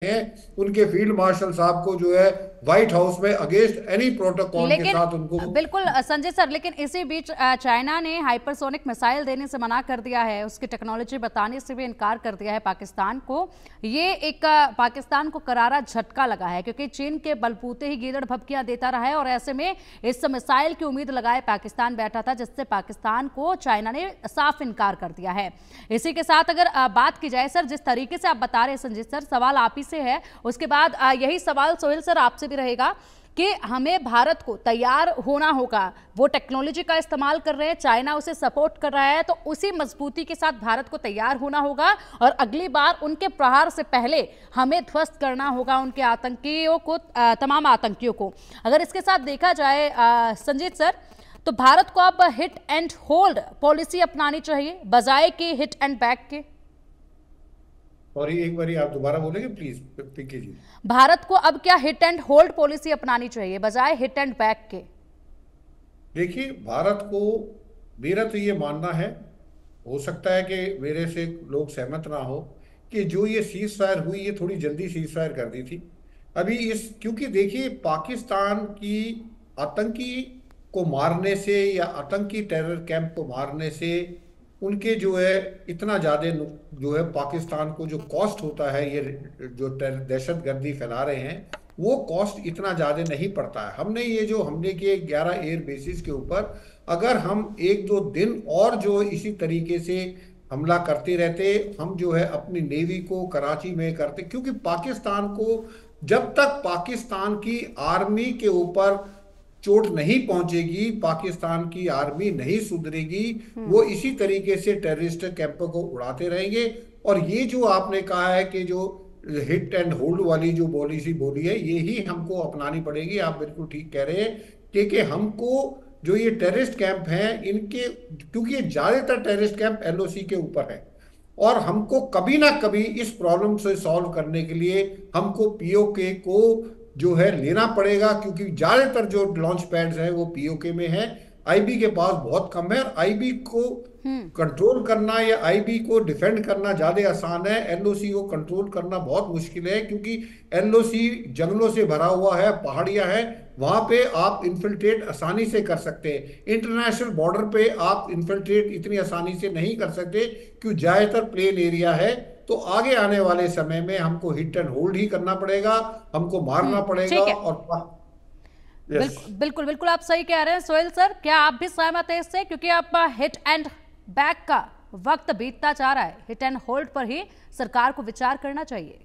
हैं उनके field marshal साहब को जो है व्हाइट हाउस में अगेंस्ट एनी प्रोटोकॉल के लेकिन साथ उनको। बिल्कुल संजय सर, लेकिन इसी बीच चाइना ने हाइपरसोनिक मिसाइल देने से मना कर दिया है, उसकी टेक्नोलॉजी बताने से भी इनकार कर दिया है पाकिस्तान को। ये एक पाकिस्तान को करारा झटका लगा है, क्योंकि चीन के बलबूते ही गीदड़ भभकियां देता रहा है, और ऐसे में इस मिसाइल की उम्मीद लगाए पाकिस्तान बैठा था, जिससे पाकिस्तान को चाइना ने साफ इनकार कर दिया है। इसी के साथ अगर बात की जाए सर, जिस तरीके से आप बता रहे हैं संजय सर, सवाल आप ही से है, उसके बाद यही सवाल सोहेल सर आपसे भी रहेगा कि हमें भारत को तैयार होना होगा। वो टेक्नोलॉजी का इस्तेमाल कर रहे हैं, चाइना उसे सपोर्ट कर रहा है, तो उसी मजबूती के साथ भारत को तैयार होना होगा, और अगली बार उनके प्रहार से पहले हमें ध्वस्त करना होगा उनके आतंकियों को, तमाम आतंकियों को। अगर इसके साथ देखा जाए संजीत सर, तो भारत को अब हिट एंड होल्ड पॉलिसी अपनानी चाहिए बजाय कि हिट एंड बैक के। और एक बारी आप दोबारा बोलेंगे प्लीज पिंकी जी। भारत को अब क्या हिट एंड होल्ड पॉलिसी अपनानी चाहिए बजाय हिट एंड बैक के? देखिए, भारत को, मेरा तो ये मानना है, हो सकता है कि मेरे से लोग सहमत ना हो, कि जो ये सीज फायर हुई ये थोड़ी जल्दी सीज फायर कर दी थी। अभी इस, क्योंकि देखिए पाकिस्तान की आतंकी को मारने से या आतंकी टेरर कैंप को मारने से उनके जो है इतना ज्यादा जो है पाकिस्तान को जो कॉस्ट होता है, ये जो दहशत गर्दी फैला रहे हैं, वो कॉस्ट इतना ज्यादा नहीं पड़ता है। हमने ये जो हमले किए 11 एयर बेसिस के ऊपर, अगर हम एक दो दिन और जो इसी तरीके से हमला करते रहते, हम जो है अपनी नेवी को कराची में करते, क्योंकि पाकिस्तान को, जब तक पाकिस्तान की आर्मी के ऊपर चोट नहीं पहुंचेगी, पाकिस्तान की आर्मी नहीं सुधरेगी, वो इसी तरीके से टेररिस्ट कैंपों को उड़ाते रहेंगे। और ये जो आपने कहा है कि जो हिट एंड होल्ड वाली जो पॉलिसी बोली है, ये ही हमको अपनानी पड़ेगी। आप बिल्कुल ठीक कह रहे हैं, क्योंकि हमको जो ये टेररिस्ट कैंप हैं इनके, क्योंकि ये ज्यादातर टेररिस्ट कैंप एलओसी के ऊपर है, और हमको कभी ना कभी इस प्रॉब्लम से सॉल्व करने के लिए हमको पीओके को जो है लेना पड़ेगा, क्योंकि ज्यादातर जो लॉन्च पैड्स हैं वो पीओके में है, आईबी के पास बहुत कम है। और आईबी को कंट्रोल करना या आईबी को डिफेंड करना ज्यादा आसान है, एलओसी को कंट्रोल करना बहुत मुश्किल है, क्योंकि एलओसी जंगलों से भरा हुआ है, पहाड़ियां हैं, वहां पे आप इन्फिल्ट्रेट आसानी से कर सकते हैं। इंटरनेशनल बॉर्डर पे आप इन्फिल्ट्रेट इतनी आसानी से नहीं कर सकते, क्योंकि ज्यादातर प्लेन एरिया है। तो आगे आने वाले समय में हमको हिट एंड होल्ड ही करना पड़ेगा, हमको मारना पड़ेगा। ठीक है, और यस, बिल्कुल बिल्कुल बिल्कुल आप सही कह रहे हैं सोहेल सर। क्या आप भी सहमत हैं इससे? क्योंकि अब हिट एंड बैक का वक्त बीतता जा रहा है, हिट एंड होल्ड पर ही सरकार को विचार करना चाहिए।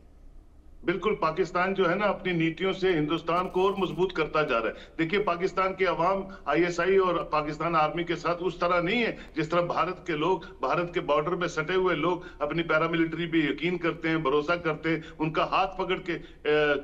बिल्कुल, पाकिस्तान जो है ना अपनी नीतियों से हिंदुस्तान को और मजबूत करता जा रहा है। देखिए, पाकिस्तान के अवाम आईएसआई और पाकिस्तान आर्मी के साथ उस तरह नहीं है जिस तरह भारत के लोग, भारत के बॉर्डर में सटे हुए लोग अपनी पैरामिलिट्री पे यकीन करते हैं, भरोसा करते हैं, उनका हाथ पकड़ के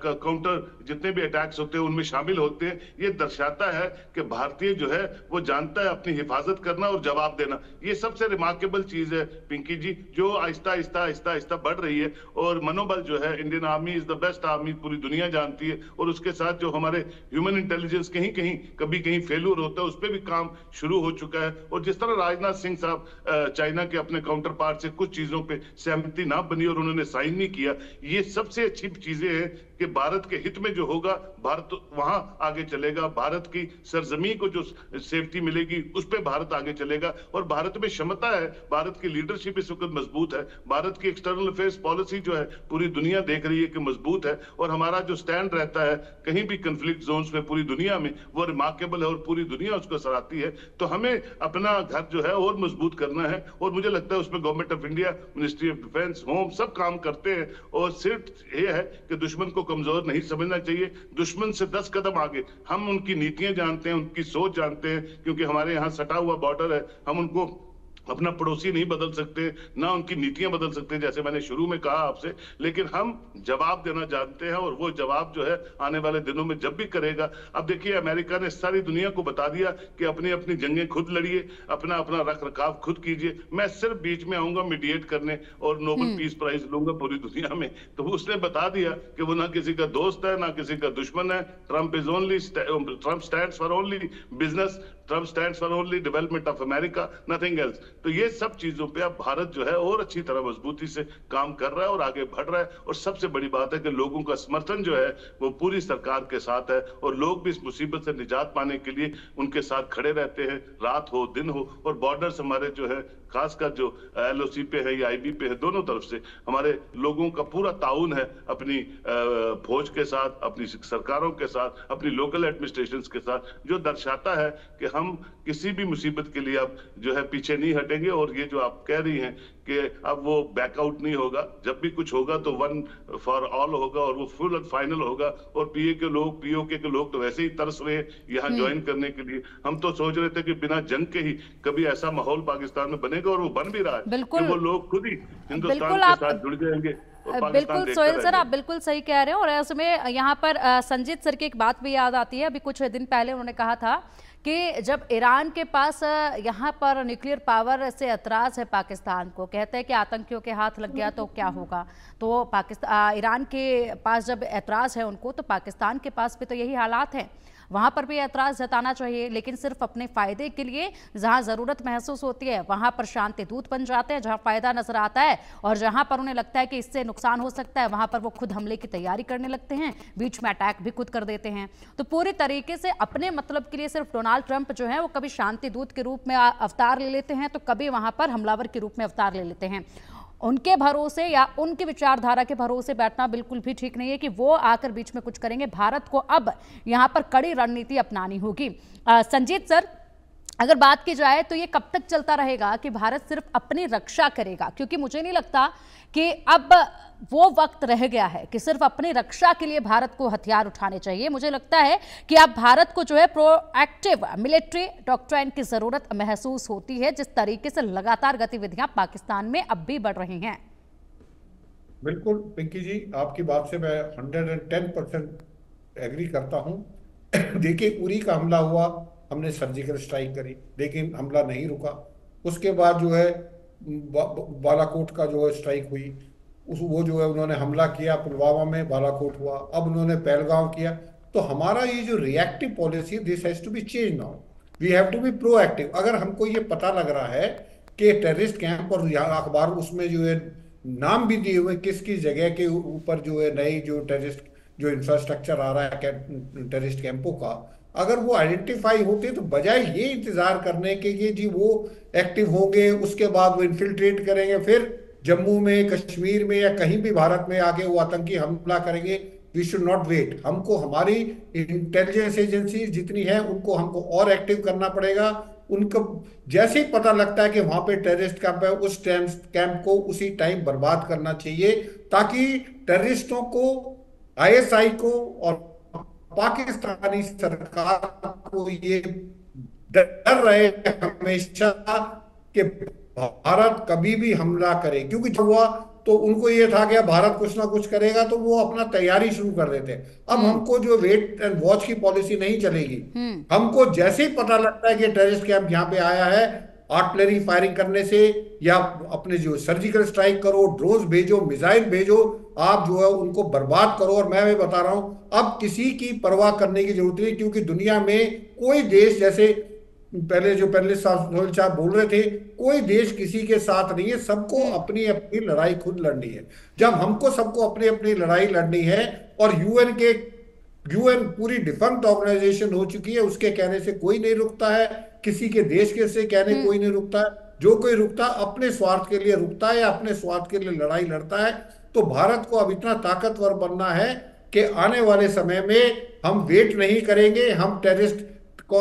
काउंटर जितने भी अटैक्स होते हैं उनमें शामिल होते हैं। ये दर्शाता है कि भारतीय जो है वो जानता है अपनी हिफाजत करना और जवाब देना। ये सबसे रिमार्केबल चीज है पिंकी जी, जो आहिस्ता आहिस्ता आहिस्ता आहिस्ता बढ़ रही है। और मनोबल जो है, Indian army is the best army, पूरी दुनिया जानती है। और उसके साथ जो हमारे ह्यूमन इंटेलिजेंस कहीं कहीं कभी कहीं फेल्यूर होता है, उस पर भी काम शुरू हो चुका है। और जिस तरह राजनाथ सिंह साहब चाइना के अपने काउंटर पार्ट से कुछ चीजों पे सहमति ना बनी और उन्होंने साइन नहीं किया, ये सबसे अच्छी चीजें हैं कि भारत के हित में जो होगा भारत वहां आगे चलेगा। भारत की सरजमी को जो सेफ्टी मिलेगी उस पर भारत आगे चलेगा। और भारत में क्षमता है, भारत की लीडरशिप इस वक्त मजबूत है, भारत की एक्सटर्नल अफेयर्स पॉलिसी जो है पूरी दुनिया देख रही है कि मजबूत है। और हमारा जो स्टैंड रहता है कहीं भी कंफ्लिक्ट जोन्स में पूरी दुनिया में, वो रिमार्केबल है और पूरी दुनिया उसको सराहती है। तो हमें अपना घर जो है और मजबूत करना है, और मुझे लगता है उसमें government of India, ministry of defence, home सब काम करते हैं। और सिर्फ ये है कि दुश्मन को कमजोर नहीं समझना चाहिए, दुश्मन से 10 कदम आगे। हम उनकी नीतियां जानते हैं, उनकी सोच जानते हैं, क्योंकि हमारे यहाँ सटा हुआ बॉर्डर है। हम उनको अपना पड़ोसी नहीं बदल सकते, ना उनकी नीतियां बदल सकते, जैसे मैंने शुरू में कहा आपसे, लेकिन हम जवाब देना जानते हैं। और वो जवाब जो है आने वाले दिनों में जब भी करेगा। अब देखिए, अमेरिका ने सारी दुनिया को बता दिया कि अपनी अपनी जंगें खुद लड़िए, अपना अपना रख रखाव खुद कीजिए, मैं सिर्फ बीच में आऊंगा मीडिएट करने और नोबेल पीस प्राइज लूंगा पूरी दुनिया में। तो उसने बता दिया कि वो ना किसी का दोस्त है ना किसी का दुश्मन है। Trump stands for only business. Trump stands for only development of America, nothing else. तो ये सब चीजों पे अब भारत जो है और अच्छी तरह मजबूती से काम कर रहा है और आगे बढ़ रहा है। और सबसे बड़ी बात है कि लोगों का समर्थन जो है वो पूरी सरकार के साथ है, और लोग भी इस मुसीबत से निजात पाने के लिए उनके साथ खड़े रहते हैं, रात हो दिन हो। और बॉर्डर्स हमारे जो है, खासकर जो LOC पे है या IB पे है, दोनों तरफ से हमारे लोगों का पूरा ताउन है अपनी फौज के साथ, अपनी सरकारों के साथ, अपनी लोकल एडमिनिस्ट्रेशंस के साथ, जो दर्शाता है कि हम किसी भी मुसीबत के लिए अब जो है पीछे नहीं हटेंगे। और ये जो आप कह रही हैं कि अब वो बैकआउट नहीं होगा, जब भी कुछ होगा तो वन फॉर ऑल होगा और वो फुल एंड फाइनल होगा। और POK के लोग तो वैसे ही तरस रहे हैं यहाँ ज्वाइन करने के लिए। हम तो सोच रहे थे कि बिना जंग के ही कभी ऐसा माहौल पाकिस्तान में बनेगा, और वो बन भी रहा है कि वो लोग खुद ही हिंदुस्तान के साथ जुड़ जाएंगे। बिल्कुल सोहेल सर, आप बिल्कुल सही कह रहे हैं। और ऐसे यहाँ पर संजीत सर की एक बात भी याद आती है। अभी कुछ दिन पहले उन्होंने कहा था कि जब ईरान के पास यहाँ पर न्यूक्लियर पावर से एतराज है पाकिस्तान को, कहते हैं कि आतंकियों के हाथ लग गया तो क्या होगा। तो पाकिस्तान ईरान के पास जब एतराज है उनको, तो पाकिस्तान के पास भी तो यही हालात हैं। वहाँ पर भी एतराज़ जताना चाहिए, लेकिन सिर्फ अपने फ़ायदे के लिए। जहाँ ज़रूरत महसूस होती है वहाँ पर शांति दूत बन जाते हैं, जहाँ फ़ायदा नज़र आता है और जहाँ पर उन्हें लगता है कि इससे नुकसान हो सकता है, वहाँ पर वो खुद हमले की तैयारी करने लगते हैं, बीच में अटैक भी खुद कर देते हैं। तो पूरी तरीके से अपने मतलब के लिए सिर्फ डोनाल्ड ट्रंप जो है वो कभी शांति दूत के रूप में अवतार ले लेते हैं, तो कभी वहाँ पर हमलावर के रूप में अवतार ले लेते हैं। उनके भरोसे या उनकी विचारधारा के भरोसे बैठना बिल्कुल भी ठीक नहीं है कि वो आकर बीच में कुछ करेंगे। भारत को अब यहाँ पर कड़ी रणनीति अपनानी होगी। संजीत सर, अगर बात की जाए तो ये कब तक चलता रहेगा कि भारत सिर्फ अपनी रक्षा करेगा? क्योंकि मुझे नहीं लगता कि अब वो वक्त रह गया है कि सिर्फ अपनी रक्षा के लिए भारत को हथियार उठाने चाहिए। मुझे लगता है कि अब भारत को जो है प्रोएक्टिव मिलिट्री डॉक्ट्राइन की जरूरत महसूस होती है, जिस तरीके से लगातार गतिविधियां पाकिस्तान में अब भी बढ़ रही हैं। बिल्कुल पिंकी जी, आपकी बात से मैं 110% एग्री करता हूं। देखिए, उरी का हमला हुआ, हमने सर्जिकल स्ट्राइक करी, लेकिन हमला नहीं रुका। उसके बाद जो है बालाकोट का जो है स्ट्राइक हुई, वो जो है उन्होंने हमला किया पुलवामा में, बालाकोट हुआ, अब उन्होंने पहलगांव किया। तो हमारा ये जो reactive policy, this has to be change now, we have to be proactive. अगर हमको ये पता लग रहा है कि टेररिस्ट कैंप, और यहाँ अखबार उसमें जो है नाम भी दिए हुए किस किस जगह के ऊपर जो है नई जो टेररिस्ट जो इंफ्रास्ट्रक्चर आ रहा है टेररिस्ट कैंपों का, अगर वो आइडेंटिफाई होते तो बजाय ये इंतजार करने के कि जी वो एक्टिव होंगे, उसके बाद वो इन्फिल्ट्रेट करेंगे, फिर जम्मू में, कश्मीर में या कहीं भी भारत में आके वो आतंकी हमला करेंगे, वी शुड नॉट वेट। हमको हमारी इंटेलिजेंस एजेंसी जितनी है उनको हमको और एक्टिव करना पड़ेगा। उनको जैसे ही पता लगता है कि वहां पे टेररिस्ट कैंप है, उस कैंप को उसी टाइम बर्बाद करना चाहिए, ताकि टेररिस्टों को, ISI को और पाकिस्तानी सरकार को ये डर रहे हमेशा कि भारत कभी भी हमला करे। क्योंकि जब हुआ तो उनको ये था कि भारत कुछ ना कुछ करेगा, तो वो अपना तैयारी शुरू कर देते। अब हमको जो वेट एंड वॉच की पॉलिसी नहीं चलेगी। हमको जैसे ही पता लगता है कि टेररिस्ट कैंप यहाँ पे आया है, आर्टिलरी फायरिंग करने से या अपने जो सर्जिकल स्ट्राइक करो, ड्रोन भेजो, मिसाइल भेजो, आप जो है उनको बर्बाद करो। और मैं भी बता रहा हूं, अब किसी की परवाह करने की जरूरत नहीं, क्योंकि दुनिया में कोई देश, जैसे पहले साहब बोल रहे थे, कोई देश किसी के साथ नहीं है, सबको अपनी अपनी लड़ाई खुद लड़नी है। जब हमको सबको अपनी अपनी लड़ाई लड़नी है, और यूएन पूरी डिफंक्ट ऑर्गेनाइजेशन हो चुकी है, उसके कहने से कोई नहीं रुकता है, किसी के देश के से कहने कोई नहीं रुकता है। जो कोई रुकता अपने स्वार्थ के लिए रुकता है या अपने स्वार्थ के लिए लड़ाई लड़ता है। तो भारत को अब इतना ताकतवर बनना है कि आने वाले समय में हम वेट नहीं करेंगे, हम टेररिस्ट को